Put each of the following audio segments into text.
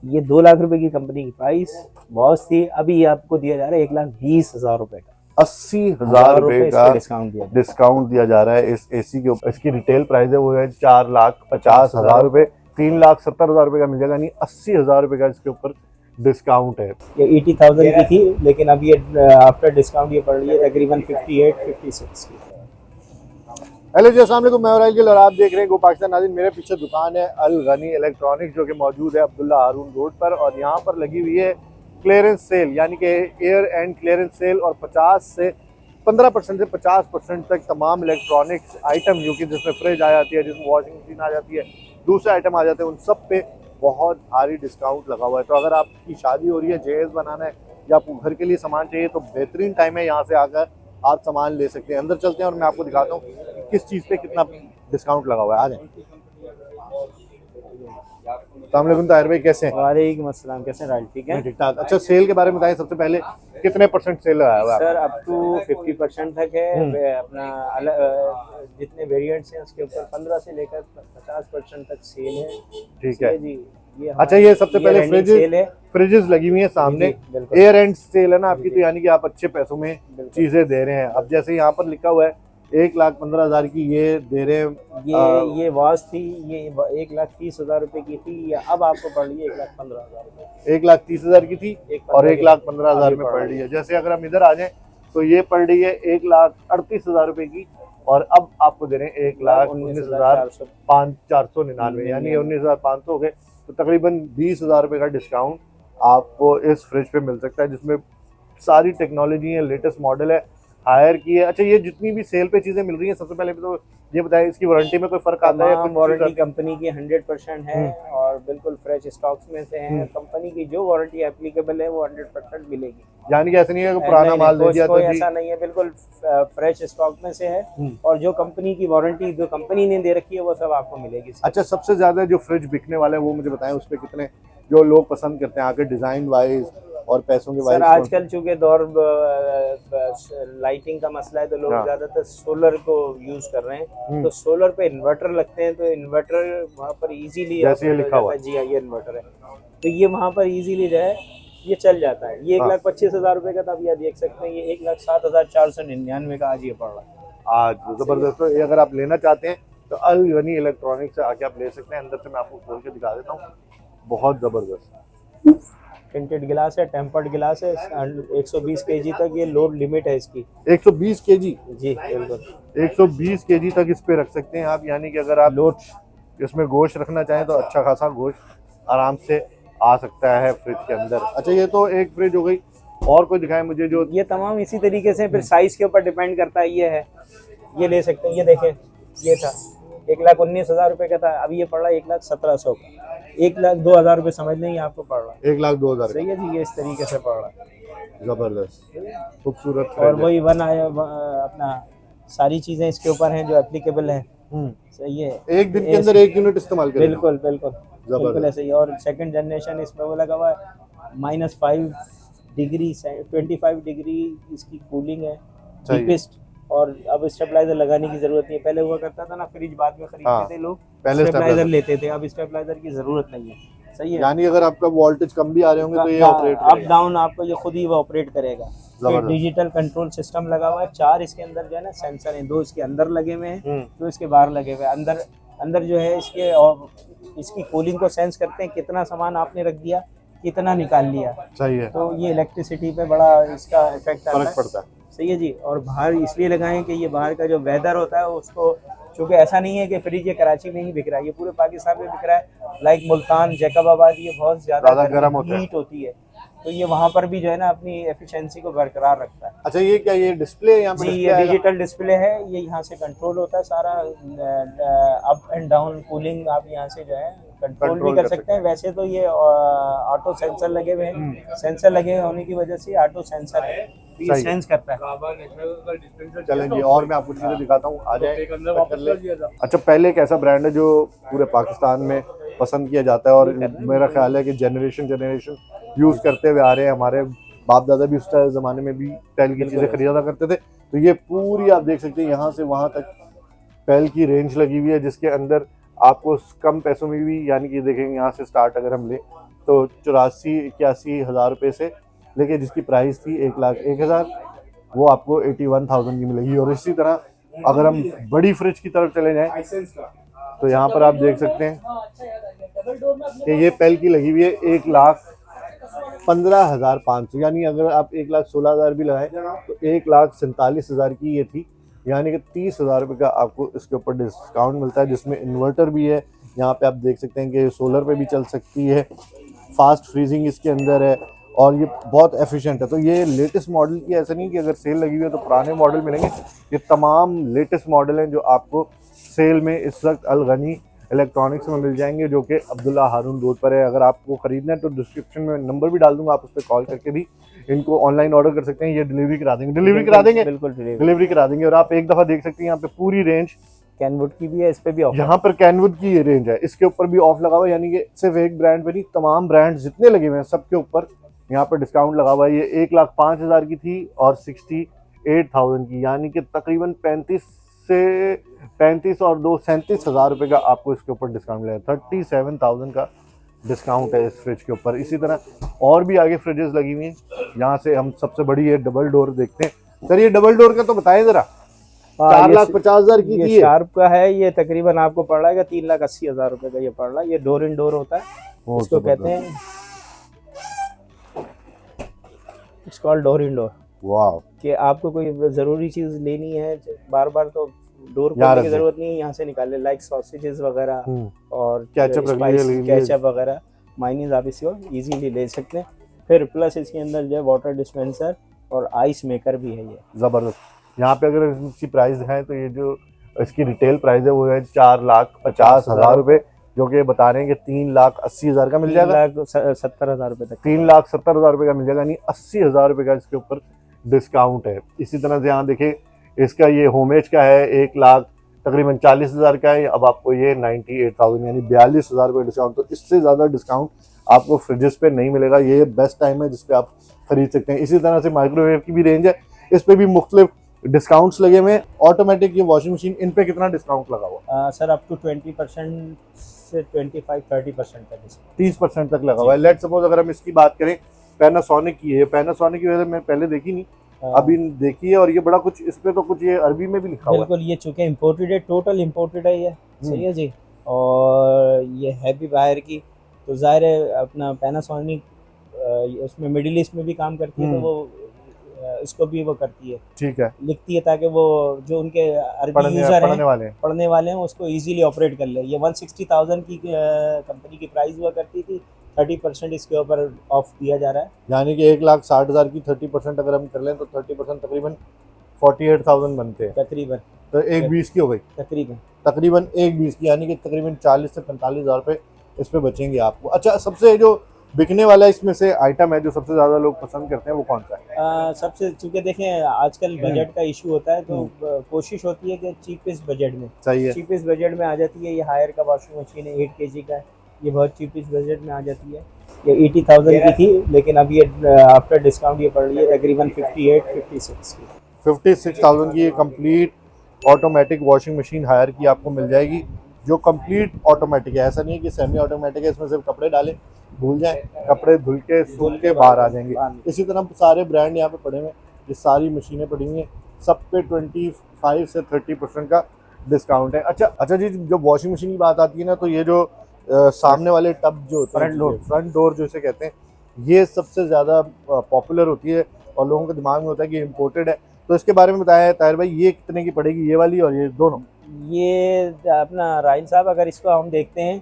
ये 2 लाख रुपए की कंपनी की प्राइस बहुत थी, अभी ये आपको दिया जा रहा है 1,20,000 रुपए का। 80,000 रुपए इस का पे डिस्काउंट दिया जा रहा है इस एसी के ऊपर। इसकी रिटेल प्राइस है वो है 4,50,000 रुपए, 3,70,000 रुपए का मिल जाएगा, यानी 80,000 रुपए का इसके ऊपर डिस्काउंट है। ये 80,000 की थी, लेकिन अब ये आफ्टर डिस्काउंट ये पड़ रही है तकरीबन 58-56 की। हेलो जी, अस्सलाम वालेकुम, मैं और और आप देख रहे हैं गो पाकिस्तान। नाज़रीन, मेरे पीछे दुकान है अल गनी इलेक्ट्रॉनिक्स जो कि मौजूद है अब्दुल्ला हारून रोड पर, और यहाँ पर लगी हुई है क्लियरेंस सेल, यानी कि एयर एंड क्लियरेंस सेल। और 15% से 50% तक तमाम इलेक्ट्रॉनिक्स आइटम जो कि जिसमें फ्रिज आ जाती है, जिसमें वॉशिंग मशीन आ जाती है, दूसरे आइटम आ जाते हैं, उन सब पे बहुत भारी डिस्काउंट लगा हुआ है। तो अगर आपकी शादी हो रही है, जहेज बनाना है या आपको घर के लिए सामान चाहिए, तो बेहतरीन टाइम है, यहाँ से आकर आप सामान ले सकते हैं। अंदर चलते हैं और मैं आपको दिखाता हूँ कि किस चीज़ पे कितना डिस्काउंट लगा हुआ है। आ जाए। अस्सलाम ताहिर भाई, कैसे हैं? वालेकुम अस्सलाम, कैसे राइट? ठीक है, ठीक ठाक। अच्छा, सेल के बारे में बताएं सबसे पहले, कितने परसेंट सेल लगाया हुआ है सर अप टू 50% तक है। अपना जितने वेरिएंट्स हैं उसके ऊपर 15 से लेकर 50% तक सेल है। ठीक है जी, ये अच्छा, ये सबसे पहले रनिंग सेल है। फ्रिजेस लगी हुई है सामने, बिल्कुल एयर एंड सेल है ना आपकी, तो यानी कि आप अच्छे पैसों में बिल्कुल। चीजें दे रहे हैं। अब जैसे यहाँ पर लिखा हुआ है 1,15,000 की ये दे रहे हैं। ये वाच थी, ये 1,30,000 रुपए की थी, ये अब आपको पड़ रही है 1,15,000 रुपए। 1,30,000 की थी और 1,15,000 में पड़ रही है। जैसे अगर हम इधर आ जाएं तो ये पड़ रही है 1,38,000 रुपए की, और अब आपको दे रहे हैं 1,19,499, यानी 19,500 हो गए। तो तकरीबन 20,000 रुपए का डिस्काउंट आपको इस फ्रिज पे मिल सकता है, जिसमें सारी टेक्नोलॉजी है, लेटेस्ट मॉडल है, हायर की है। अच्छा, ये जितनी भी सेल पे चीजें मिल रही हैं, सबसे पहले तो ये बताएं इसकी वारंटी में कोई फर्क आता है? वारंटी कंपनी की 100% है और बिल्कुल फ्रेश स्टॉक्स में से है। कंपनी की जो वारंटी एप्लीकेबल है वो 100% मिलेगी, यानी कि ऐसा नहीं है कि पुराना माल दे दिया तो कोई ऐसा नहीं है, बिल्कुल फ्रेश स्टॉक में से है। और जो कंपनी की वारंटी जो कंपनी ने दे रखी है वो सब आपको मिलेगी। अच्छा, सबसे ज्यादा जो फ्रिज बिकने वाला है वो मुझे बताएं, उस पर कितने जो लोग पसंद करते हैं आके, डिजाइन वाइज और पैसों के वाइज? सर आजकल चूंकि दौर लाइटिंग का मसला है, तो लोग ज्यादातर सोलर को यूज कर रहे हैं। तो सोलर पे इन्वर्टर लगते हैं, तो इन्वर्टर वहाँ पर इजीली, जैसे ये लिखा हुआ है, जी हाँ ये इन्वर्टर है, तो ये वहाँ पर इजीली जो है ये चल जाता है। ये 1,25,000 रुपए का था, आप यह देख सकते हैं, ये 1,07,499 का आज ये पड़ रहा है। आज जबरदस्त। तो ये अगर आप लेना चाहते हैं तो अल गनी इलेक्ट्रॉनिक्स से आके आप ले सकते हैं। अंदर से मैं आपको खोल के दिखा देता हूँ, बहुत जबरदस्त। टिंटेड गिलास है, टेम्पर्ड गिलास है, 120 केजी तक ये लोड लिमिट है इसकी। 120 केजी? जी बिल्कुल, 120 केजी तक इस पे रख सकते हैं आप, यानी कि अगर आप लोड इसमें गोश्त रखना चाहें तो अच्छा खासा गोश्त आराम से आ सकता है फ्रिज के अंदर। अच्छा, ये तो एक फ्रिज हो गई, और कोई दिखाएं मुझे जो? ये तमाम इसी तरीके से, फिर साइज के ऊपर डिपेंड करता है। ये है, ये ले सकते हैं। ये देखें, ये था 1,19,000 रुपए का था, अभी ये पड़ रहा है 1,17,100 का। 1,02,000 रुपए समझ लेंगे आपको पड़ रहा है। 1,02,000? सही है जी, ये इस तरीके से पड़ रहा है। जबरदस्त, खूबसूरत। और वही वन आया अपना, सारी चीजें इसके ऊपर हैं जो एप्लीकेबल है। सही है, एक दिन के अंदर 1 यूनिट इस्तेमाल करें? बिल्कुल बिल्कुल बिल्कुल ऐसे ही। और सेकंड जनरेशन इसमें वो लगा हुआ है, -5 डिग्री 25 डिग्री इसकी कूलिंग है, डीपेस्ट। और अब स्टेबलाइजर लगाने की जरूरत नहीं है। पहले हुआ करता था ना, फ्रिज बाद में खरीदते थे लोग, पहले स्टेबलाइजर लेते थे, अब स्टेबलाइजर की जरूरत नहीं है। सही है, यानी अगर आपका वोल्टेज कम भी आ रहे होंगे तो ये ऑपरेट अप डाउन आपको ये खुद ही वो ऑपरेट करेगा। फिर डिजिटल कंट्रोल सिस्टम लगा हुआ है, 4 इसके अंदर जो है ना सेंसर हैं, 2 इसके अंदर लगे हुए हैं, 2 इसके बाहर लगे हुए हैं। अंदर जो है इसके, और इसकी कूलिंग को सेंस करते हैं, कितना सामान आपने रख दिया, कितना निकाल लिया। सही है, तो ये इलेक्ट्रिसिटी पे बड़ा इसका इफेक्ट पड़ता है। सही है जी। और बाहर इसलिए लगाएं कि ये बाहर का जो वेदर होता है उसको, चूँकि ऐसा नहीं है कि फ्रिज ये कराची में ही बिक रहा है, ये पूरे पाकिस्तान में बिक रहा है। लाइक मुल्तान, जैकबाबाद, ये बहुत ज़्यादा गर्म हीट होती है, तो ये वहाँ पर भी जो है ना अपनी एफिशिएंसी को बरकरार रखता है। अच्छा, ये क्या, ये डिस्प्ले यहाँ पे? जी, ये डिजिटल डिस्प्ले है, ये यहाँ से कंट्रोल होता है सारा, अप एंड डाउन कूलिंग आप यहाँ से जो है कंट्रोल भी कर सकते हैं। वैसे तो ये ऑटो सेंसर लगे हुए हैं, सेंसर लगे होने की वजह से ऑटो सेंसर है, तो ये सेंस करता है। चलें जी, और मैं आपको चीज़ें दिखाता हूँ, आ जाए। अच्छा, पहले एक ऐसा ब्रांड है जो पूरे पाकिस्तान में पसंद किया जाता है, और मेरा ख्याल है कि जनरेशन यूज़ करते हुए आ रहे हैं। हमारे बाप दादा भी उस ज़माने में भी पेल की चीज़ें खरीदा करते थे। तो ये पूरी आप देख सकते हैं, यहाँ से वहाँ तक पेल की रेंज लगी हुई है, जिसके अंदर आपको कम पैसों में भी, यानी कि देखेंगे यहाँ से स्टार्ट अगर हम लें तो 84-81 हज़ार रुपये से लेके जिसकी प्राइस थी 1,01,000 वो आपको 81,000 की मिलेगी। और इसी तरह अगर हम बड़ी फ्रिज की तरफ चले जाएं तो यहाँ पर आप देख सकते हैं कि ये पेल की लगी हुई है 1,15,500, यानी अगर आप 1,16,000 भी लगाएं तो 1,47,000 की ये थी, यानी कि 30,000 रुपये का आपको इसके ऊपर डिस्काउंट मिलता है, जिसमें इन्वर्टर भी है। यहाँ पे आप देख सकते हैं कि सोलर पे भी चल सकती है, फास्ट फ्रीजिंग इसके अंदर है और ये बहुत एफिशिएंट है। तो ये लेटेस्ट मॉडल की, ऐसा नहीं कि अगर सेल लगी हुई है तो पुराने मॉडल मिलेंगे, ये तमाम लेटेस्ट मॉडल हैं जो आपको सेल में इस वक्त अल गनी इलेक्ट्रॉनिक्स में मिल जाएंगे, जो कि अब्दुल्ला हारून रोड पर है। अगर आपको खरीदना है तो डिस्क्रिप्शन में नंबर भी डाल दूंगा, आप उस पर कॉल करके भी इनको ऑनलाइन ऑर्डर कर सकते हैं। ये डिलीवरी करा देंगे, बिल्कुल डिलीवरी करा देंगे। और आप एक दफ़ा देख सकते हैं यहाँ पे पूरी रेंज कैनवुड की भी है, इस पे भी ऑफ, यहाँ पर कैनवुड की ये रेंज है, इसके ऊपर भी ऑफ लगा हुआ है, यानी कि सिर्फ एक ब्रांड पे नहीं, तमाम ब्रांड जितने लगे हुए हैं सबके ऊपर यहाँ पर डिस्काउंट लगा हुआ है। ये 1,05,000 की थी और 68,000 की, यानी कि तकरीबन 35 और 37,000 रुपये का आपको इसके ऊपर डिस्काउंट मिलेगा। 37,000 का डिस्काउंट है इस फ्रिज के ऊपर। इसी तरह और भी आगे फ्रिजेस लगी हुई हैं। यहाँ से हम सबसे बड़ी है डबल डोर देखते हैं। सर ये डबल डोर का तो बताएं जरा। 4,50,000 की ये शार्प का है, ये तकरीबन आपको पड़ रहा है 3,80,000 रुपये का ये पड़ रहा है। ये डोर इन डोर होता है, इसको कहते हैं, it's called door in door. वाह, कि आपको कोई ज़रूरी चीज़ लेनी है बार बार तो डोर खोलने की ज़रूरत नहीं है, यहाँ से निकाल ले, लाइक सॉसेजेस वगैरह और केचप वगैरह, माइनीज आप इसको इजीली ले सकते हैं। फिर प्लस इसके अंदर जो है वाटर डिस्पेंसर और आइस मेकर भी है। ये ज़बरदस्त। यहाँ पे अगर इसकी प्राइस है तो ये जो इसकी रिटेल प्राइस है वो है 4,50,000 रुपये, जो कि बता रहे हैं कि 3,80,000 का मिल जाएगा, 3,70,000 रुपये तक, 3,70,000 रुपये का मिल जाएगा, यानी 80,000 रुपये का इसके ऊपर डिस्काउंट है। इसी तरह से यहाँ देखें, इसका ये होमेज का है 1,00,000 तकरीबन 40,000 का है, अब आपको ये 98,000 यानी 42,000 रुपये डिस्काउंट। तो इससे ज़्यादा डिस्काउंट आपको फ्रिजेस पे नहीं मिलेगा, ये बेस्ट टाइम है जिसपे आप खरीद सकते हैं। इसी तरह से माइक्रोवेव की भी रेंज है, इस पर भी मुख्तलिफ डिस्काउंट्स लगे हुए हैं। ऑटोमेटिक ये वॉशिंग मशीन, इन पे कितना डिस्काउंट लगा हुआ? सर अप टू 20% से 25-30% तक, 30% तक लगा हुआ है। लेट सपोज अगर हम इसकी बात करें, पैनासोनिक की है, पैनासोनिक की वजह से मैं पहले देखी नहीं, अभी देखी है, और ये बड़ा कुछ इस पे तो कुछ ये अरबी में भी लिखा हुआ है। बिल्कुल, ये चूंकि इम्पोर्टेड है, टोटल इम्पोर्टेड है ये, सही है जी, और ये है भी बाहर की, तो जाहिर है अपना पैनासोनिक उसमें मिडिल ईस्ट में भी काम करती है, तो वो इसको भी वो करती है, ठीक है, लिखती है, ताकि वो जो उनके अरबी यूजर हैं, पढ़ने वाले हैं, उसको इजीली ऑपरेट कर ले। ये 160,000 की कंपनी की प्राइस हुआ करती थी, 30% इसके ऊपर ऑफ दिया जा रहा है, यानी कि 1,60,000 की 30% अगर हम कर लें तो 30% तकरीबन 48,000 बनते हैं तकरीबन, तो 1,20 की हो गई, तकरीबन 1,20 की, यानी कि तकरीबन 40 से 45,000 रुपये इस पे बचेंगे आपको। अच्छा, सबसे जो बिकने वाला इसमें से आइटम है जो सबसे ज़्यादा लोग पसंद करते हैं वो कौन सा है? सबसे, चूँकि देखें आजकल बजट का इशू होता है, तो कोशिश होती है कि चीपेस्ट बजट में, सही है, चीपेस्ट बजट में आ जाती है। ये हायर का वॉशिंग मशीन है 8 kg का, ये बहुत चीपेस्ट बजट में आ जाती है। ये 80,000 की थी, लेकिन अब ये आफ्टर डिस्काउंट ये पड़ रही है तकरीबन 56,000 की। ये complete automatic washing machine Haier की आपको मिल जाएगी, जो कंप्लीट ऑटोमेटिक है, ऐसा नहीं है कि सेमी ऑटोमेटिक है, इसमें सिर्फ कपड़े डालें, धुल जाए, कपड़े धुल के सूख के बाहर आ जाएंगे। इसी तरह सारे ब्रांड यहाँ पे पड़े हुए हैं, ये सारी मशीनें पड़ी हुई हैं, सब पे 25 से 30% का डिस्काउंट है। अच्छा जी, जब वॉशिंग मशीन की बात आती है ना, तो ये जो सामने वाले टब जो होते हैं, फ्रंट डोर जो इसे कहते हैं, ये सबसे ज़्यादा पॉपुलर होती है और लोगों के दिमाग में होता है कि इम्पोर्टेड है। तो इसके बारे में बताया है ताहिर भाई, ये कितने की पड़ेगी, ये वाली और ये दोनों? ये अपना राहिल साहब, अगर इसको हम देखते हैं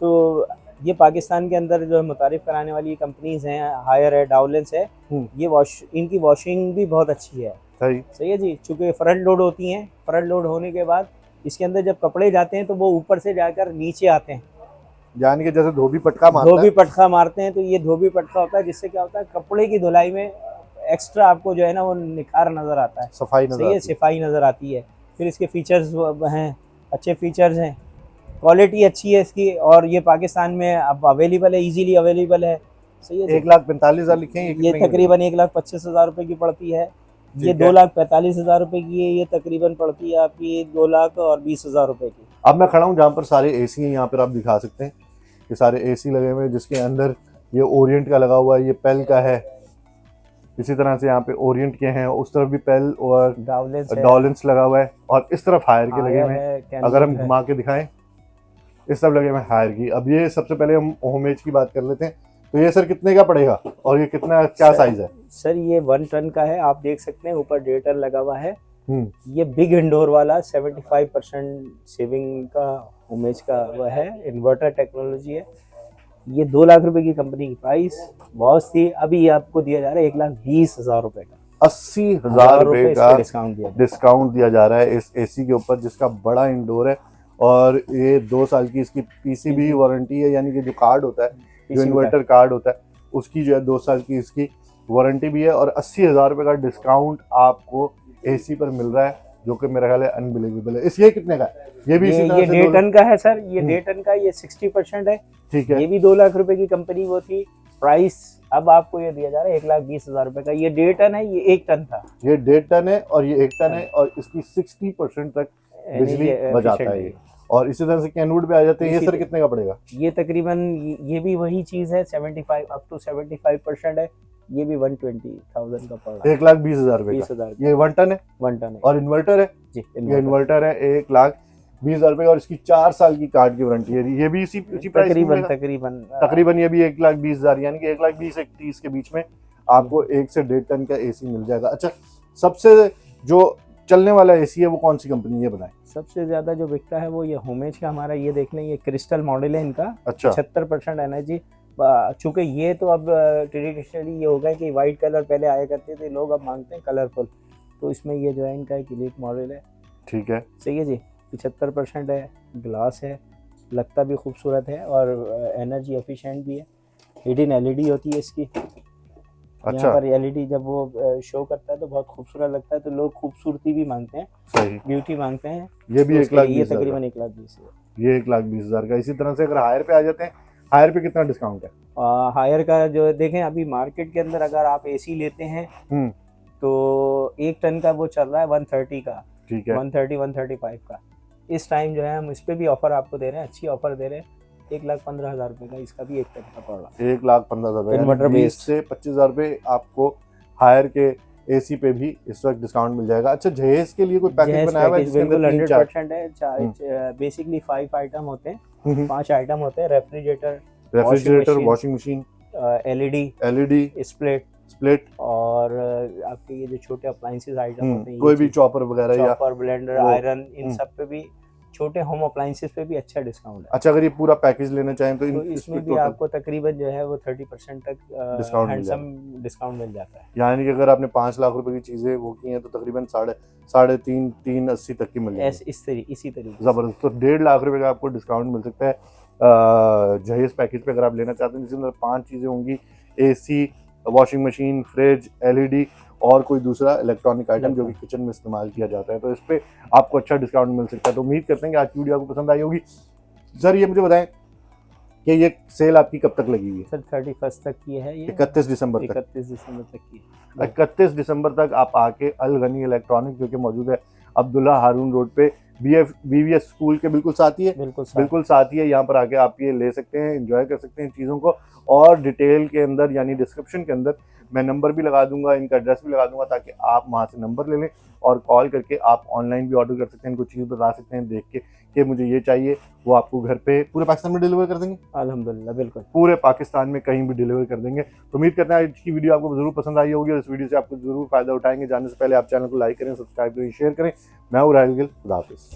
तो ये पाकिस्तान के अंदर जो मुतारिफ कराने वाली कंपनीज हैं, हायर है, डाउलेंस है, ये इनकी वॉशिंग भी बहुत अच्छी है, सही है जी, चूँकि फ्रंट लोड होती हैं, फ्रंट लोड होने के बाद इसके अंदर जब कपड़े जाते हैं तो वो ऊपर से जाकर नीचे आते हैं, यानी कि जैसे धोबी पटका मारते हैं, तो ये धोबी पटका होता है, जिससे क्या होता है कपड़े की धुलाई में एक्स्ट्रा आपको जो है ना वो निखार नज़र आता है, सफाई नज़र आती है। फिर इसके फीचर्स हैं, अच्छे फीचर्स हैं, क्वालिटी अच्छी है इसकी, और ये पाकिस्तान में अब अवेलेबल है, इजीली अवेलेबल है, सही है। 1,45,000 लिखे हैं, ये तकरीबन 1,25,000 रुपये की पड़ती है। ये 2,45,000 रुपये की है, ये तकरीबन पड़ती है आपकी 2,20,000 रुपये की। अब मैं खड़ा हूँ जहाँ पर सारे AC हैं, यहाँ पर आप दिखा सकते हैं कि सारे AC लगे हुए हैं, जिसके अंदर ये ओरिएंट का लगा हुआ है, ये पेल का है। इसी तरह से यहाँ पे ओरिएंट के हैं, उस तरफ भी पेल और डॉलेंस लगा हुआ है, और इस तरफ हायर के लगे हुए हैं। अगर हम घुमा के दिखाएं, इस तरफ लगे हुए हैं हायर की। अब ये सबसे पहले हम होमेज की बात कर लेते हैं। तो ये सर कितने का पड़ेगा और ये कितना क्या साइज है? सर ये 1 टन का है, आप देख सकते हैं ऊपर 1.5 टन लगा हुआ है। ये बिग इंडोर वाला 75% सेविंग का होमेज का वो है, इन्वर्टर टेक्नोलॉजी है। ये 2 लाख रुपए की कंपनी की प्राइस बहुत थी, अभी आपको दिया जा रहा है 1,20,000 रुपए का। 80,000 रुपए का डिस्काउंट दिया जा रहा है इस एसी के ऊपर, जिसका बड़ा इंडोर है। और ये 2 साल की इसकी पीसीबी वारंटी है, यानी कि जो कार्ड होता है, जो इन्वर्टर कार्ड होता है, उसकी जो है 2 साल की इसकी वारंटी भी है। और 80,000 रुपए का डिस्काउंट आपको एसी पर मिल रहा है, जो कि मेरा ख्याल है अनबिलीवेबल है। इसलिए कितने का है? ये भी इसी तरह से 1.5 टन का है सर, ये 1.5 टन का, ये 60% है। ठीक है। ये भी 2 लाख रुपए की कंपनी वो थी प्राइस, अब आपको ये दिया जा रहा है 1,20,000 रुपए का। ये 1.5 टन है, ये 1 टन था। ये 1.5 टन है और ये 1 टन है, और इसकी 60% तक बिजली बचाता है ये। और इसी तरह से कैनवुड पे आ जाते हैं। ये सर कितने का पड़ेगा? ये तकरीबन ये भी वही चीज है, 75 अप टू 75% है। ये भी 120,000 का पड़ रहा है। 1,20,000 रुपए का। ये 1 टन है? 1 टन है। और इन्वर्टर है जी, ये इन्वर्टर है 1,20,000 रुपए का, और इसकी 4 साल की कार्ड की वारंटी है। ये भी इसी प्राइस तकरीबन ये भी 1,20,000, यानी कि 1,20,000 से 1,30,000 के बीच में आपको 1 से 1.5 टन का एसी मिल जाएगा। अच्छा, सबसे जो चलने वाला एसी है वो कौन सी कंपनी है, बताएं? सबसे ज्यादा जो बिकता है वो ये होमेज का हमारा, ये देख लें, ये क्रिस्टल मॉडल है इनका। अच्छा। 75% एनर्जी। चूंकि ये तो अब ट्रेडिशनली ये हो गया कि वाइट कलर पहले आया करते थे लोग, अब मांगते हैं कलरफुल, तो इसमें ये जो है इनका एक इलीट मॉडल है। ठीक है, सही है जी। 75% है, ग्लास है, लगता भी खूबसूरत है और एनर्जी एफिशिएंट भी है। हिडन एलईडी होती है इसकी। अच्छा। यहाँ पर एलईडी जब वो शो करता है तो बहुत खूबसूरत लगता है, तो लोग खूबसूरती भी मांगते हैं, सही, ब्यूटी मांगते हैं। ये भी 1,20,000, ये तकरीबन 1,20,000 है। ये 1,20,000 का। इसी तरह से अगर हायर पे आ जाते हैं, हायर पे कितना डिस्काउंट है? हायर का जो देखें, अभी मार्केट के अंदर अगर आप एसी लेते हैं तो 1 टन का वो चल रहा है 130 का। ठीक है, 130-135 का। इस टाइम जो है हम इस पे भी ऑफर आपको दे रहे हैं, अच्छी ऑफर दे रहे हैं। 1,15,000 रुपए का इसका भी 1 टन का पड़ रहा है। 1,15,000 इन्वर्टर बेस्ड से 25,000 रुपए आपको हायर के एसी पे भी इस वक्त डिस्काउंट मिल जाएगा। अच्छा, जहेज के लिए कोई पैकेज बनाया हुआ है जिसके अंदर 100% है। बेसिकली 5 आइटम होते हैं, 5 आइटम होते हैं। Refrigerator, washing machine, LED, split, और आपके ये जो छोटे अप्लायंसेस आइटम होते हैं, कोई भी चॉपर वगैरह या ब्लेंडर, आयरन, इन सब पे भी, छोटे होम अप्लायंसेस पे भी अच्छा डिस्काउंट है। अच्छा, अगर ये पूरा पैकेज लेना चाहें तो इसमें भी आपको तकरीबन जो है वो 30% तक हैंडसम डिस्काउंट मिल जाता है। यानी कि अगर आपने 5 लाख रुपए की चीजें वो की हैं तो तकरीबन 3.5-3.80 तक की मिल जाएगी। इसी तरीके जबरदस्त। तो 1.5 लाख रुपए का आपको डिस्काउंट मिल सकता है जहेज पैकेज पे, अगर आप लेना चाहते हैं, जिसके अंदर 5 चीजें होंगी: AC, washing machine, fridge, LED और कोई दूसरा इलेक्ट्रॉनिक आइटम जो कि किचन में इस्तेमाल किया जाता है। तो इस पे आपको अच्छा डिस्काउंट मिल सकता है। तो उम्मीद करते हैं कि आज की वीडियो आपको पसंद आई होगी। सर ये मुझे बताएं कि ये सेल आपकी कब तक लगी हुई है? सर 31 तक की है ये। 31 दिसंबर तक। 31 दिसंबर तक की। 31 दिसंबर तक आप आके अल गनी इलेक्ट्रॉनिक, जो कि मौजूद है अब्दुल्ला हारून रोड पे, BVS स्कूल के बिल्कुल साथ ही है, बिल्कुल साथ ही है। यहाँ पर आके आप ये ले सकते हैं, एंजॉय कर सकते हैं चीज़ों को। और डिटेल के अंदर यानी डिस्क्रिप्शन के अंदर मैं नंबर भी लगा दूंगा, इनका एड्रेस भी लगा दूंगा, ताकि आप वहाँ से नंबर ले लें और कॉल करके आप ऑनलाइन भी ऑर्डर कर सकते हैं। इनको चीज़ बता सकते हैं देख के कि मुझे ये चाहिए, वो आपको घर पे पूरे पाकिस्तान में डिलीवर कर देंगे। अल्हम्दुलिल्लाह, बिल्कुल पूरे पाकिस्तान में कहीं भी डिलीवर कर देंगे। तो उम्मीद करते हैं आज की वीडियो आपको जरूर पसंद आई होगी और इस वीडियो से आपको जरूर फायदा उठाएंगे। जाने से पहले आप चैनल को लाइक करें, सब्सक्राइब करें, शेयर करें। मैं हूं राहिल गिल, खुदा हाफिज़।